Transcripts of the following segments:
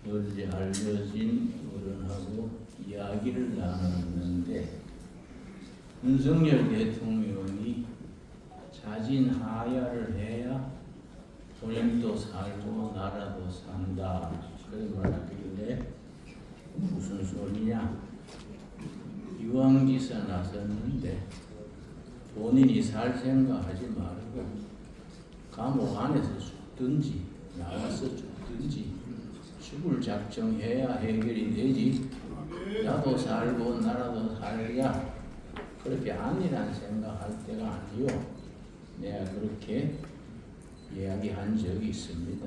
널리 알려진 어른하고 이야기를 나눴는데 윤석열 대통령이 자진하야를 해야 본인도 살고 나라도 산다 그런 말하길래 무슨 소리냐. 유황지사 나섰는데 본인이 살 생각하지 말고 감옥 안에서 죽든지 나와서 죽든지 죽을 작정해야 해결이 되지. 나도 살고 나라도 살랴 그렇게 아니란 생각할 때가 아니요. 내가 그렇게 이야기한 적이 있습니다.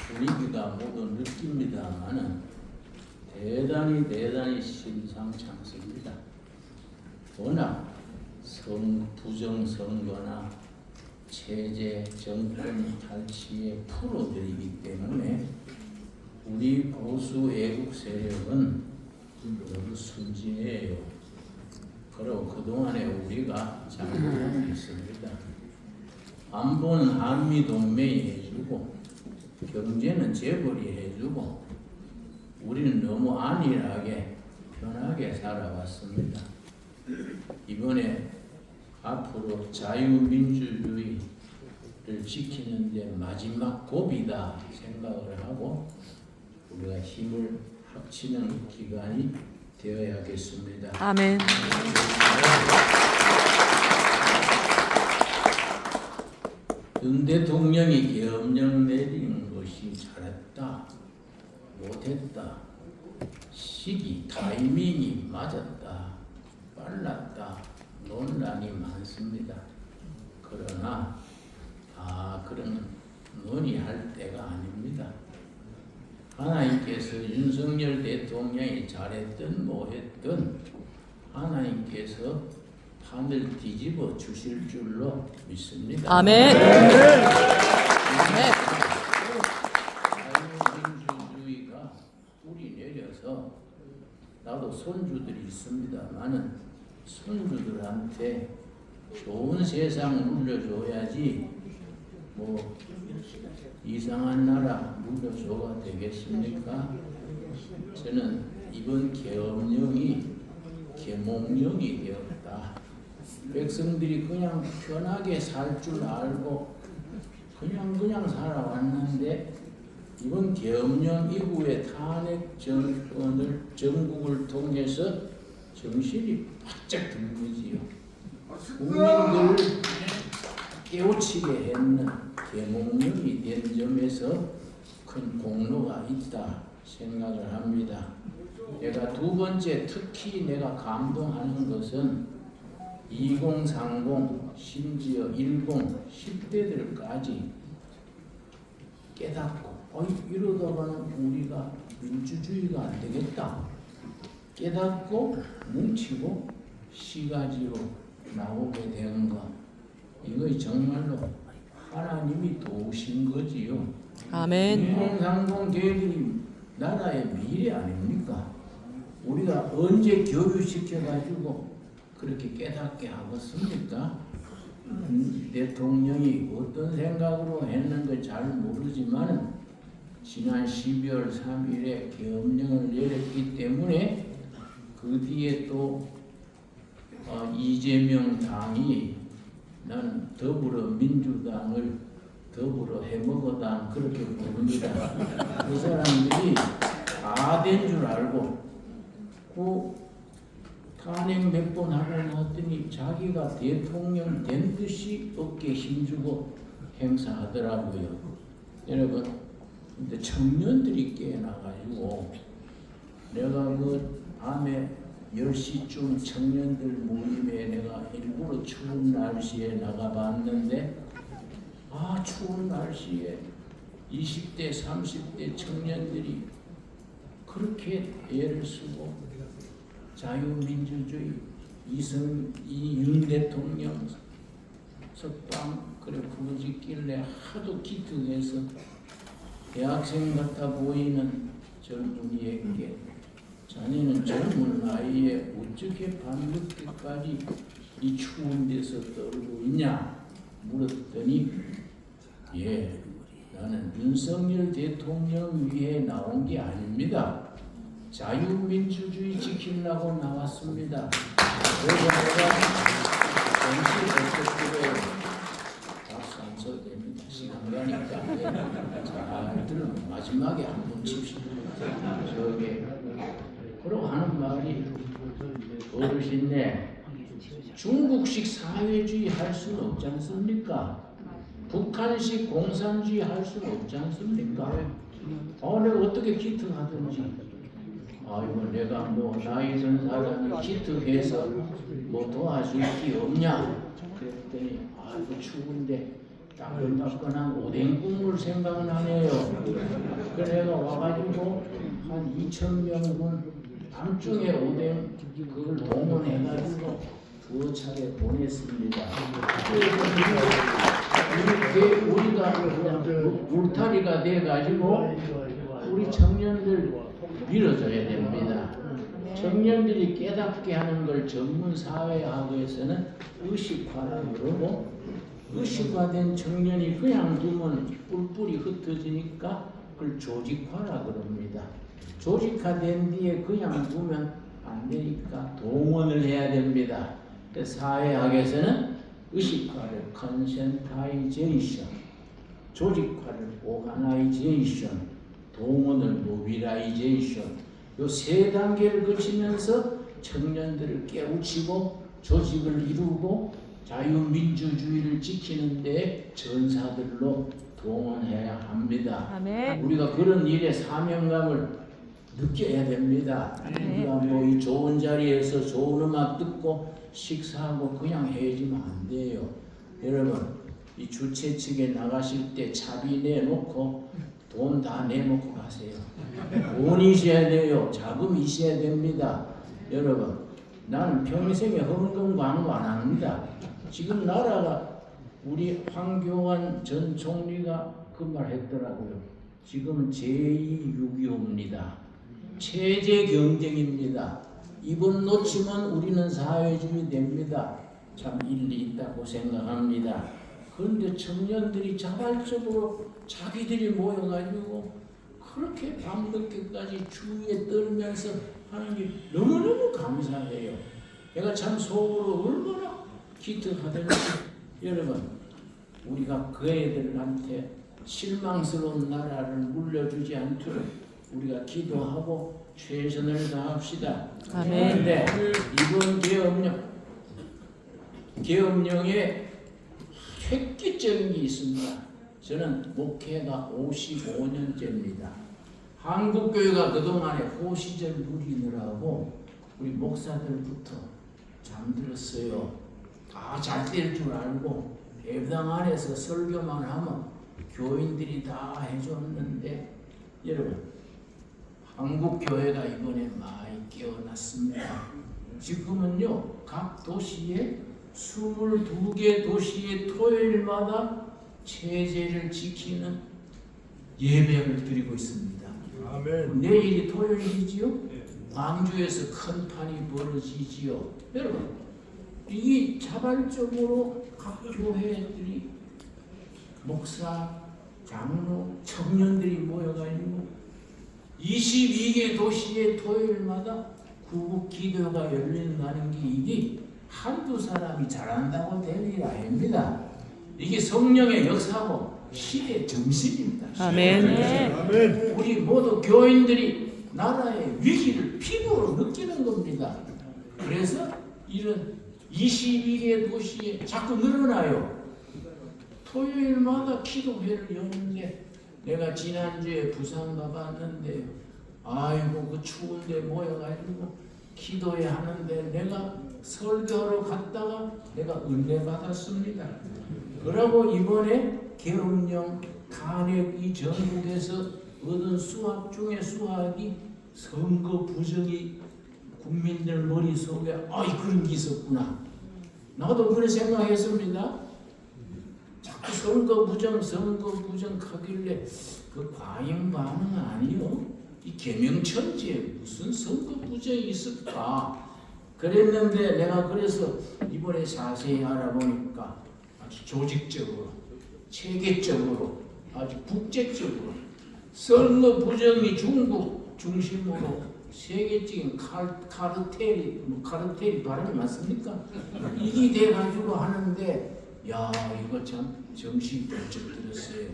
분위기가 모두 느낍니다만은 대단히 심상찮습니다. 워낙 부정선거나 체제 정권 탈취의 프로들이기 때문에 우리 보수 애국 세력은 너무 순진해요. 그리고 그동안에 우리가 잘못한 게 있습니다. 안보는 한미동맹이 해주고 경제는 재벌이 해주고 우리는 너무 안일하게 편하게 살아왔습니다. 이번에 앞으로 자유민주주의를 지키는데 마지막 고비다 생각을 하고 우리가 힘을 합치는 기간이 되어야겠습니다. 아멘. 윤 대통령이 계엄령 내리는 것이 잘했다, 못했다, 시기, 타이밍이 맞았다, 빨랐다, 논란이 많습니다. 그러나 그런 논의할 때가 아닙니다. 하나님께서 윤석열 대통령이 잘했든 뭐했든 하나님께서 판을 뒤집어 주실 줄로 믿습니다. 아멘. 자유민주주의가 뿌리 내려서 나도 손주들이 있습니다만은 손주들한테 좋은 세상 물려줘야지 뭐 이상한 나라 물려줘가 되겠습니까? 저는 이번 계엄령이 계몽령이 되었다. 백성들이 그냥 편하게 살 줄 알고 그냥 살아왔는데 이번 계엄령 이후에 탄핵 정국을 통해서 정신이 바짝 든 거지요. 국민들을 깨우치게 했는 계몽령이 된 점에서 큰 공로가 있다 생각을 합니다. 내가 두 번째 특히 내가 감동하는 것은 20, 30, 심지어 10, 10대들까지 깨닫고 이러다가는 우리가 민주주의가 안 되겠다 깨닫고 뭉치고 시가지로 나오게 되는 것, 이거 정말로 하나님이 도우신 거지요. 아멘. 20, 30 계획이 나라의 미래 아닙니까? 우리가 언제 교육시켜가지고 그렇게 깨닫게 하겠습니까? 대통령이 어떤 생각으로 했는지 잘 모르지만 지난 12월 3일에 계엄령을 내렸기 때문에 그 뒤에 또 이재명 당이 난 더불어민주당을 더불어 해먹어당 그렇게 부릅니다. 그 사람들이 다 된 줄 알고 그 탄핵 몇 번 하고 났더니 자기가 대통령 된 듯이 어깨에 힘주고 행사하더라고요. 여러분, 근데 청년들이 깨어나가지고 내가 그 밤에 10시쯤 청년들 모임에 내가 일부러 추운 날씨에 나가봤는데 추운 날씨에 20대, 30대 청년들이 그렇게 애를 쓰고 자유민주주의 이윤 대통령 석방 그래 부르짖길래 하도 기특해서 대학생 같아 보이는 젊은이에게 자네는 젊은 나이에 어떻게 밤늦게까지 이 추운 데서 떨고 있냐 물었더니 예, 나는 윤석열 대통령 위에 나온 게 아닙니다. 자유민주주의 지키려고 나왔습니다. 그래서 내가 정치 어떻게 박수 안 쳐도 됩니다. 시간 가니까. 잘 들으면 마지막에 한번 칩시다. 저게 그러고 하는 말이 어르신네 중국식 사회주의 할 수는 없지 않습니까? 북한식 공산주의 할 수는 없지 않습니까? 내가 어떻게 기특하든지 이거 내가 뭐 나이 든 사람이 기특해서 뭐 도와줄 게 없냐 그랬더니 이거 추운데 따끈따끈한 오뎅 국물 생각나네요. 그래서 내가 와가지고 한 2,000명분 밤중에 오뎅 그걸 동원해가지고 2차례 보냈습니다. 우리가 그냥 울타리가 돼가지고 우리 청년들 밀어줘야 됩니다. 청년들이 깨닫게 하는 걸 전문사회학에서는 의식화라고 그러고, 의식화된 청년이 그냥 두면 뿔뿔이 흩어지니까 그걸 조직화라고 그럽니다. 조직화된 뒤에 그냥 두면 안 되니까 동원을 해야 됩니다. 사회학에서는 의식화를 컨센타이제이션, 조직화를 오가나이제이션, 동원을 모빌라이제이션, 요 세 단계를 거치면서 청년들을 깨우치고 조직을 이루고 자유민주주의를 지키는 데 전사들로 동원해야 합니다. 아멘. 우리가 그런 일에 사명감을 느껴야 됩니다. 우리가 뭐 이 좋은 자리에서 좋은 음악 듣고 식사하고 그냥 헤어지면 안 돼요. 여러분, 이 주최 측에 나가실 때 차비 내놓고 돈 다 내놓고 가세요. 돈이 있어야 돼요. 자금이 있어야 됩니다. 여러분, 나는 평생에 헌금 광고 안 합니다. 지금 나라가 우리 황교안 전 총리가 그 말 했더라고요. 지금은 제2.6.25입니다. 체제 경쟁입니다. 이번 놓치면 우리는 사회주의 됩니다. 참 일리 있다고 생각합니다. 그런데 청년들이 자발적으로 자기들이 모여가지고 그렇게 밤늦게까지 주위에 떨면서 하는 게 너무너무 감사해요. 내가 참 속으로 얼마나 기특하던지. 여러분, 우리가 그 애들한테 실망스러운 나라를 물려주지 않도록 우리가 기도하고 최선을 다합시다. 아멘. 그런데 이번 계엄령에 획기적인 게 있습니다. 저는 목회가 55년째입니다. 한국교회가 그동안에 호시절 누리느라고 우리 목사들부터 잠들었어요. 다 잘 될 줄 알고 예배당 안에서 설교만 하면 교인들이 다 해줬는데, 여러분, 한국교회가 이번에 많이 깨어났습니다. 지금은요, 각 도시에 22개 도시의 토요일마다 체제를 지키는 예배를 드리고 있습니다. 아멘. 내일이 토요일이지요? 광주에서 큰 판이 벌어지지요. 여러분, 이 자발적으로 각 교회들이 목사, 장로, 청년들이 모여가지고 22개 도시의 토요일마다 구국 기도가 열린다는 게 이게 한두 사람이 잘한다고 될 일 아닙니다. 이게 성령의 역사고 시대 정신입니다. 아멘. 아멘. 우리 모두 교인들이 나라의 위기를 피부로 느끼는 겁니다. 그래서 이런 22개 도시에 자꾸 늘어나요. 토요일마다 기도회를 여는데, 내가 지난주에 부산 가봤는데 아이고 그 추운데 모여가지고 기도회 하는데 내가 설교하러 갔다가 내가 은혜 받았습니다. 그러고 이번에 계엄령 탄핵 이 전국에서 얻은 수학 중에 수학이 선거 부정이 국민들 머릿속에 그런 게 있었구나. 나도 그런 생각했습니다. 자꾸 선거 부정 하길래 그 과잉 반응 아니요? 이 계명천지에 무슨 선거 부정이 있을까? 그랬는데 내가 그래서 이번에 자세히 알아보니까 아주 조직적으로 체계적으로 아주 국제적으로 선거 부정이 중국 중심으로 세계적인 카르텔이 카르텔이 발음이 맞습니까? 이게 돼가지고 하는데 야 이거 참 정신 번쩍 들었어요.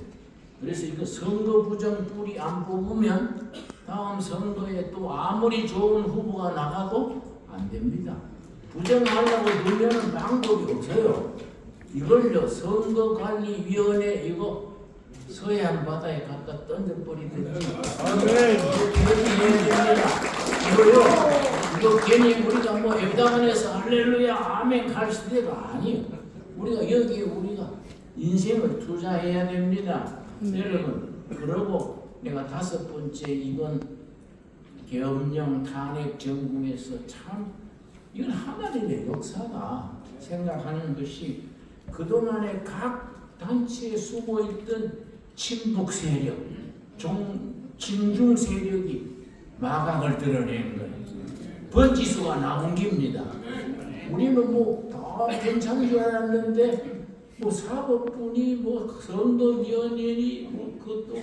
그래서 이거 선거 부정 뿌리 안 뽑으면 다음 선거에 또 아무리 좋은 후보가 나가도 안 됩니다. 부정하려고 들면은 방법이 없어요. 이걸요 선거관리위원회 이거 서해안 바다에 갖다 던져버리든지 해야 됩니다. 이거 괜히 우리가 뭐 ev당원에서 할렐루야 아멘 갈 시대가 아니에요. 우리가 여기에 우리가 인생을 투자해야 됩니다. 여러분 그러고 내가 5번째 이번 계엄령 탄핵 전국에서 참 이건 하나님의 역사다 생각하는 것이 그동안에 각 단체에 숨어있던 친북 세력, 친중 세력이 마각을 드러낸 거예요. 번지수가 나온 겁니다. 우리는 뭐 다 괜찮은 줄 알았는데 뭐 사법부니 뭐 선거위원회니 뭐 그것도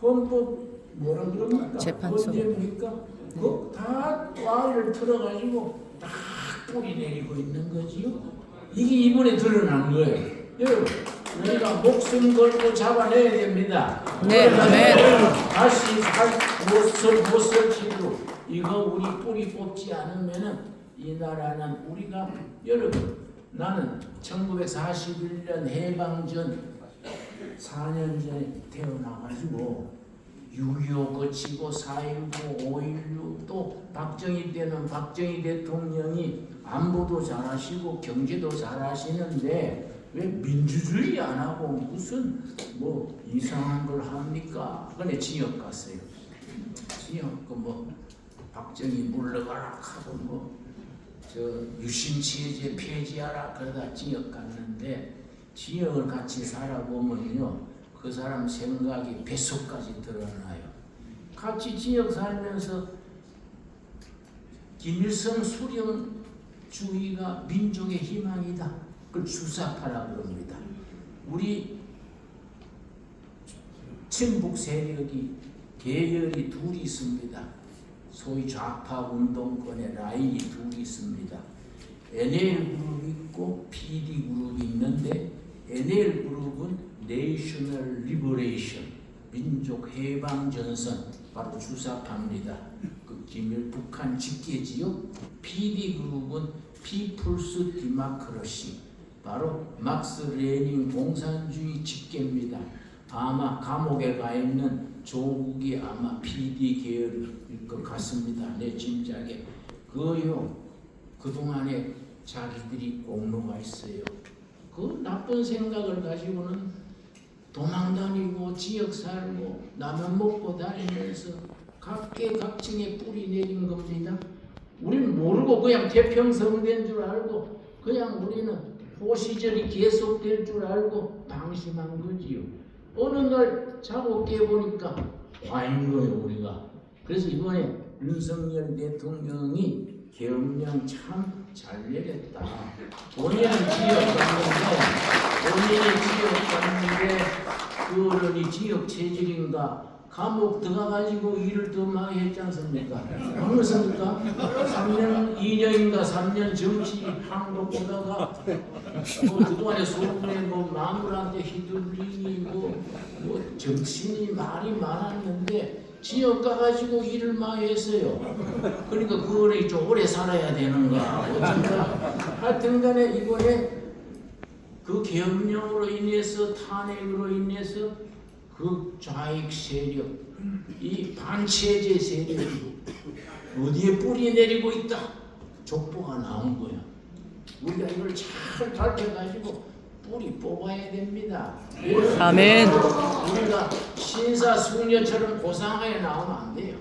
헌법 뭐라 그럽니까? 재판소. 언제입니까? 그다 와를 틀어가지고 딱 뿌리 내리고 있는 거지요. 이게 이번에 드러난 거예요. 여러분 우리가 목숨 걸고 잡아내야 됩니다. 네, 아멘. 다시 못 설치고 이거 우리 뿌리 뽑지 않으면은 이 나라는 우리가 여러분 나는 1941년 해방 전 4년 전에 태어나가지고 6.25 거치고 4.19, 5.16 또 박정희 때는 박정희 대통령이 안보도 잘하시고 경제도 잘하시는데 왜 민주주의 안 하고 무슨 뭐 이상한 걸 합니까? 근데 지역 갔어요. 지역 뭐 박정희 물러가라 하고 뭐 저 유신체제 폐지하라 그러다 지역 갔는데 지역을 같이 살아보면요 그 사람 생각이 뱃속까지 드러나요. 같이 지역 살면서 김일성 수령주의가 민족의 희망이다. 그걸 주사파라 그럽니다. 우리 친북 세력이 계열이 둘이 있습니다. 소위 좌파 운동권의 라인이 둘이 있습니다. NL 그룹이 있고 PD 그룹이 있는데 NL 그룹은 National Liberation, 민족 해방 전선, 바로 주사파입니다. 그 김일 북한 직계지요. PD 그룹은 People's Democracy, 바로 막스 레닌 공산주의 직계입니다. 아마 감옥에 가 있는 조국이 아마 PD 계열일 것 같습니다. 내 짐작에. 그동안에 자기들이 공로가 있어요. 그 나쁜 생각을 가지고는 도망다니고 지역 살고 라면 먹고 다니면서 각계각층에 뿌리 내린 겁니다. 우리는 모르고 그냥 태평성된 줄 알고 그냥 우리는 호시절이 계속될 줄 알고 방심한 거지요. 어느 날 자고 깨보니까 화인 거예요 우리가. 그래서 이번에 윤석열 대통령이 계엄령 참 잘 내렸다. 본인은 지역 갔는데 그 어른이 지역 체질인가 감옥 들어가가지고 일을 더 많이 했지 않습니까? 그렇습니까? 3년, 2년인가 3년 정치 한국 보다가 뭐 그동안에 소문에 뭐 마누라한테 휘둘리니 뭐 정치인이 말이 많았는데 지역 가가지고 일을 많이 했어요. 그러니까 그거를 좀 오래 살아야 되는가 어쩐가. 하여튼간에 이번에 그 계엄령으로 인해서 탄핵으로 인해서 그 좌익 세력, 이 반체제 세력이 어디에 뿌리 내리고 있다. 족보가 나온 거야. 우리가 이걸 잘 밝혀가지고 뿌리 뽑아야 됩니다. 아멘. 우리가 신사숙녀처럼 고상하게 나오면 안 돼요.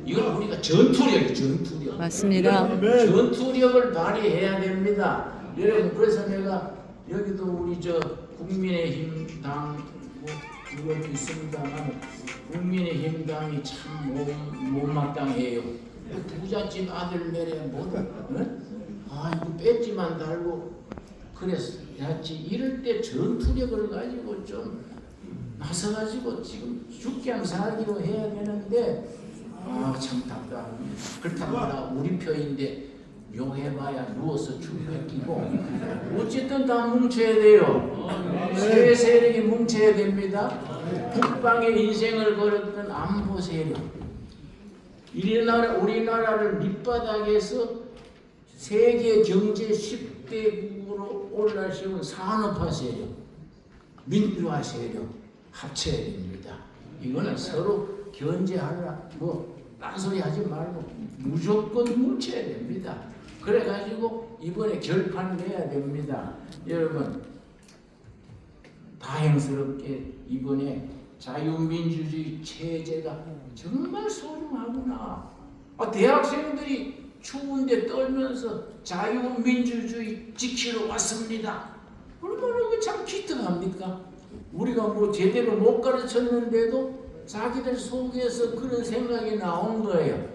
이건 우리가 전투력. 맞습니다. 전투력을 발휘해야 됩니다. 여러분 그래서 내가 여기도 우리 저 국민의힘 당 그것도 있습니다만 국민의힘당이 참 못마땅해요. 부잣집 아들 내래 뭐든 이거 배지만 달고 그래서 야지 이럴 때 전투력을 가지고 좀 나서가지고 지금 죽기랑 살기로 해야 되는데 참 답답합니다. 그렇다고 우리 표인데 용해봐야 누워서 춤 뺏기고 어쨌든 다 뭉쳐야 돼요. 세 세력이 뭉쳐야 됩니다. 북방의 인생을 걸었던 안보 세력, 우리나라를 밑바닥에서 세계 경제 10대국으로 올라세운 산업화 세력, 민주화 세력 합쳐야 됩니다. 이거는 서로 견제하라 딴소리 하지 말고 무조건 뭉쳐야 됩니다. 그래가지고 이번에 결판 내야 됩니다. 여러분 다행스럽게 이번에 자유민주주의 체제가 정말 소중하구나. 대학생들이 추운데 떨면서 자유민주주의 지키러 왔습니다. 얼마나 참 기특합니까? 우리가 제대로 못 가르쳤는데도 자기들 속에서 그런 생각이 나온 거예요.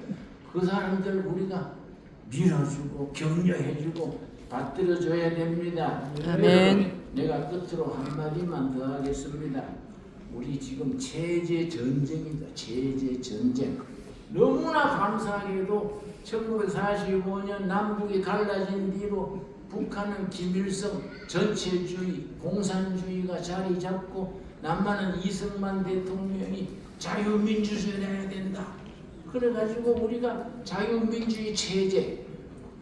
그 사람들 우리가 밀어주고 격려해주고 받들어줘야 됩니다. 아멘. 내가 끝으로 한마디만 더 하겠습니다. 우리 지금 체제 전쟁입니다. 체제 전쟁. 너무나 감사하게도 1945년 남북이 갈라진 뒤로 북한은 김일성 전체주의, 공산주의가 자리 잡고 남한은 이승만 대통령이 자유민주주의를 해야 된다. 그래가지고 우리가 자유민주주의 체제,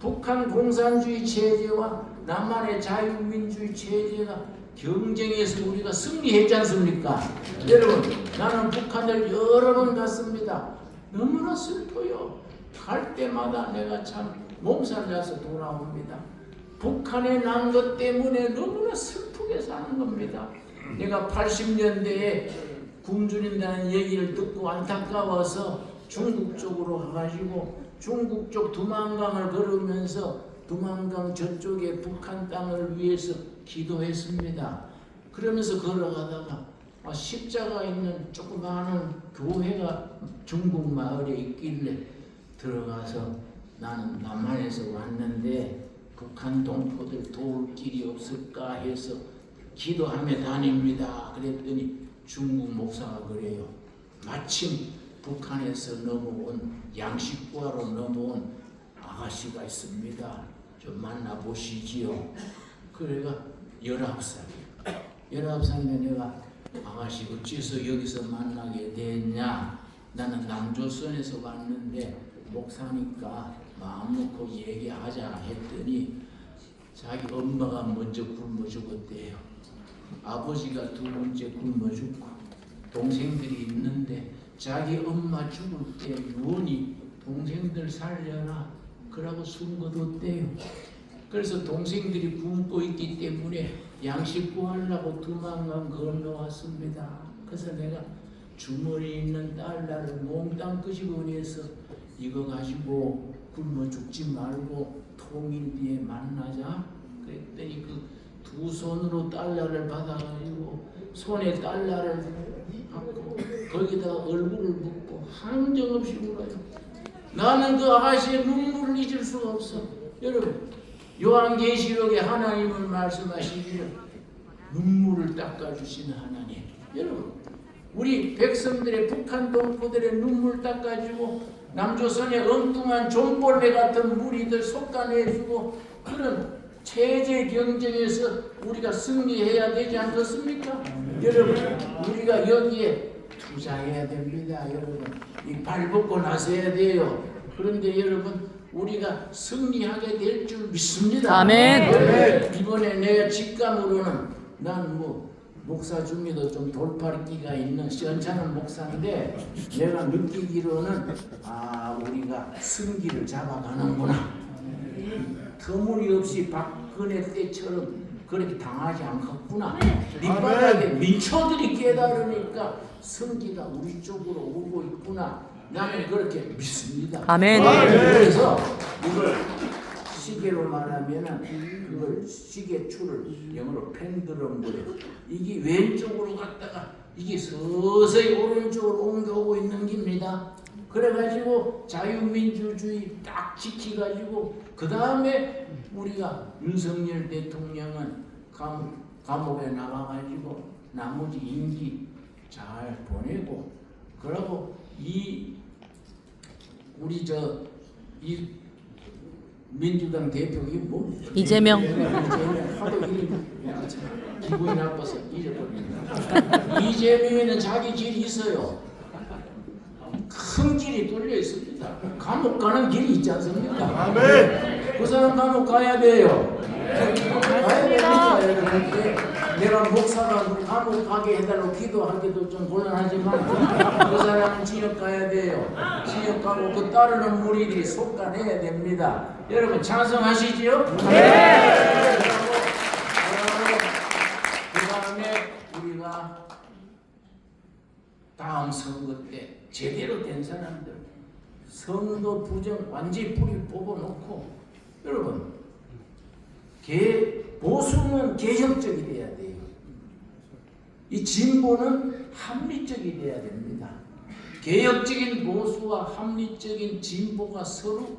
북한 공산주의 체제와 남한의 자유민주주의 체제가 경쟁에서 우리가 승리했지 않습니까? 여러분, 나는 북한을 여러 번 갔습니다. 너무나 슬퍼요. 갈 때마다 내가 참 몸살 나서 돌아옵니다. 북한에 난 것 때문에 너무나 슬프게 사는 겁니다. 내가 80년대에 굶주린다는 얘기를 듣고 안타까워서 중국 쪽으로 가가지고 중국 쪽 두만강을 걸으면서 두만강 저쪽에 북한 땅을 위해서 기도했습니다. 그러면서 걸어가다가 십자가 있는 조그마한 교회가 중국 마을에 있길래 들어가서 나는 남한에서 왔는데 북한 동포들 도울 길이 없을까 해서 기도하며 다닙니다. 그랬더니 중국 목사가 그래요. 마침 북한에서 넘어온 양식구하러 넘어온 아가씨가 있습니다. 좀 만나보시지요. 그래가 19살이에요. 19살이면 내가 아가씨 어째서 여기서 만나게 됐냐. 나는 남조선에서 왔는데 목사니까 마음 놓고 얘기하자 했더니 자기 엄마가 먼저 굶어 죽었대요. 아버지가 두 번째 굶어 죽고 동생들이 있는데 자기 엄마 죽을 때 누우니 동생들 살려라 그러고 숨 거뒀대요. 그래서 동생들이 굶고 있기 때문에 양식 구하려고 두만강 건너왔습니다. 그래서 내가 주머니에 있는 달러를 몽땅 끄집어내서 이거 가지고 굶어 죽지 말고 통일 뒤에 만나자 그랬더니 그 두 손으로 달러를 받아가지고 손에 달러를 받고 거기다 얼굴을 묻고 항정없이 울어요. 나는 그 아가씨의 눈물을 잊을 수가 없어. 여러분 요한계시록에 하나님은 말씀하시기를 눈물을 닦아주시는 하나님. 여러분 우리 백성들의 북한 동포들의 눈물 닦아주고 남조선의 엉뚱한 종벌레 같은 무리들 속간해주고 그런 체제 경쟁에서 우리가 승리해야 되지 않겠습니까? 여러분 우리가 여기에 투자해야 됩니다. 여러분 이 발벗고 나서야 돼요. 그런데 여러분 우리가 승리하게 될 줄 믿습니다. 아멘. 이번에 내가 직감으로는 난 목사 중에도 좀 돌팔기가 있는 시원찮은 목사인데 내가 느끼기로는 우리가 승기를 잡아가는구나. 터무니없이 박근혜 때처럼 그렇게 당하지 않겠구나. 밑바닥에 민초들이 깨달으니까 승기가 우리 쪽으로 오고 있구나. 나는 그렇게 믿습니다. 아멘. 그래서 이걸 시계로 말하면은 그걸 시계줄을 영어로 펜드럼 그래. 이게 왼쪽으로 갔다가 이게 서서히 오른쪽으로 옮겨오고 있는 겁니다. 그래가지고 자유민주주의 딱 지키가지고 그 다음에 우리가 윤석열 대통령은 감옥에 나가가지고 나머지 임기 잘 보내고 그러고 우리 이 민주당 대표 이재명. 하도 이름이 기분이 나빠서 잊어버립니다. 이재명에는 자기 길이 있어요. 큰 길이 뚫려 있습니다. 감옥 가는 길이 있지 않습니까? 그 사람 감옥 가야 돼요. 가야 됩니다. 여러분. 내가 목사가 감옥 가게 해달라고 기도하기도 좀 곤란하지만 그 사람은 지역 가야 돼요. 지역 가고 그 따르는 무리들이 속가내야 됩니다. 여러분 찬성하시지요? 네. 그 다음에 우리가 다음 선거 때 제대로 된 사람들 선거 부정 완전히 뿌리 뽑아놓고 여러분 보수는 개혁적이 돼야 돼요. 이 진보는 합리적이 돼야 됩니다. 개혁적인 보수와 합리적인 진보가 서로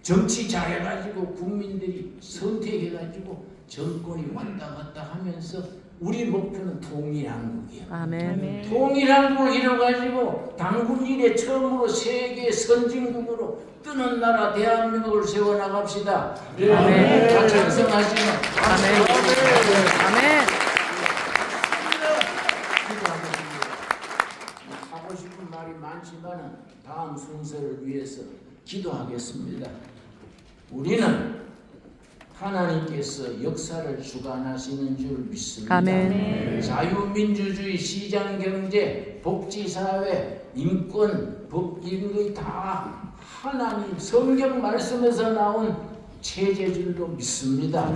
정치 잘해가지고 국민들이 선택해가지고 정권이 왔다 갔다 하면서 우리 목표는 통일한국이야. 아멘. 통일한국을 이뤄가지고 당군 이래 처음으로 세계 선진국으로 뜨는 나라 대한민국을 세워나갑시다. 아멘. 다 찬성하시면 아멘. 아멘. 하고 싶은 말이 많지만은 다음 순서를 위해서 기도하겠습니다. 우리는 하나님께서 역사를 주관하시는 줄 믿습니다. 아멘. 자유민주주의, 시장경제, 복지사회, 인권, 법인의 다 하나님 성경 말씀에서 나온 체제줄로 믿습니다.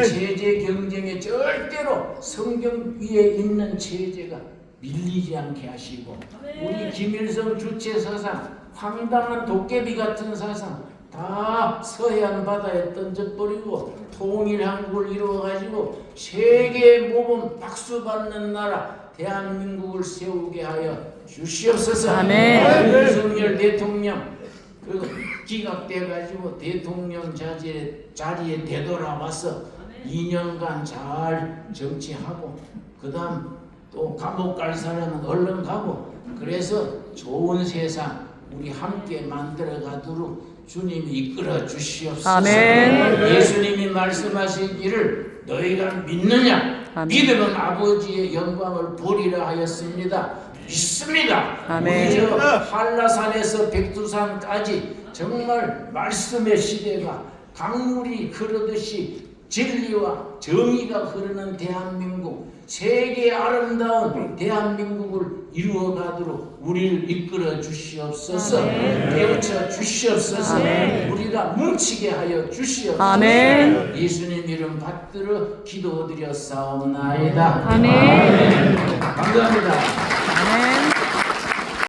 체제 경쟁에 절대로 성경 위에 있는 체제가 밀리지 않게 하시고 우리 김일성 주체 사상, 황당한 도깨비 같은 사상 다 서해안 바다에 던져버리고 통일한국을 이루어가지고 세계 모범 박수 받는 나라 대한민국을 세우게 하여 주시옵소서. 아멘. 윤석열 대통령 기각돼가지고 대통령 자리에 되돌아와서 2년간 잘 정치하고 그 다음 또 감옥 갈 사람은 얼른 가고 그래서 좋은 세상 우리 함께 만들어가도록 주님이 이끌어 주시옵소서. 아멘. 예수님이 말씀하시기를 너희가 믿느냐? 아멘. 믿으면 아버지의 영광을 보리라 하였습니다. 믿습니다. 아멘. 우리 저 한라산에서 백두산까지 정말 말씀의 시대가 강물이 흐르듯이 진리와 정의가 흐르는 대한민국 세계 아름다운 대한민국을 이루어가도록 우리를 이끌어 주시옵소서. 깨우쳐 주시옵소서. 우리가 뭉치게 하여 주시옵소서. 아멘. 예수님 이름 받들어 기도드려 싸움나이다. 아멘. 감사합니다. 아멘.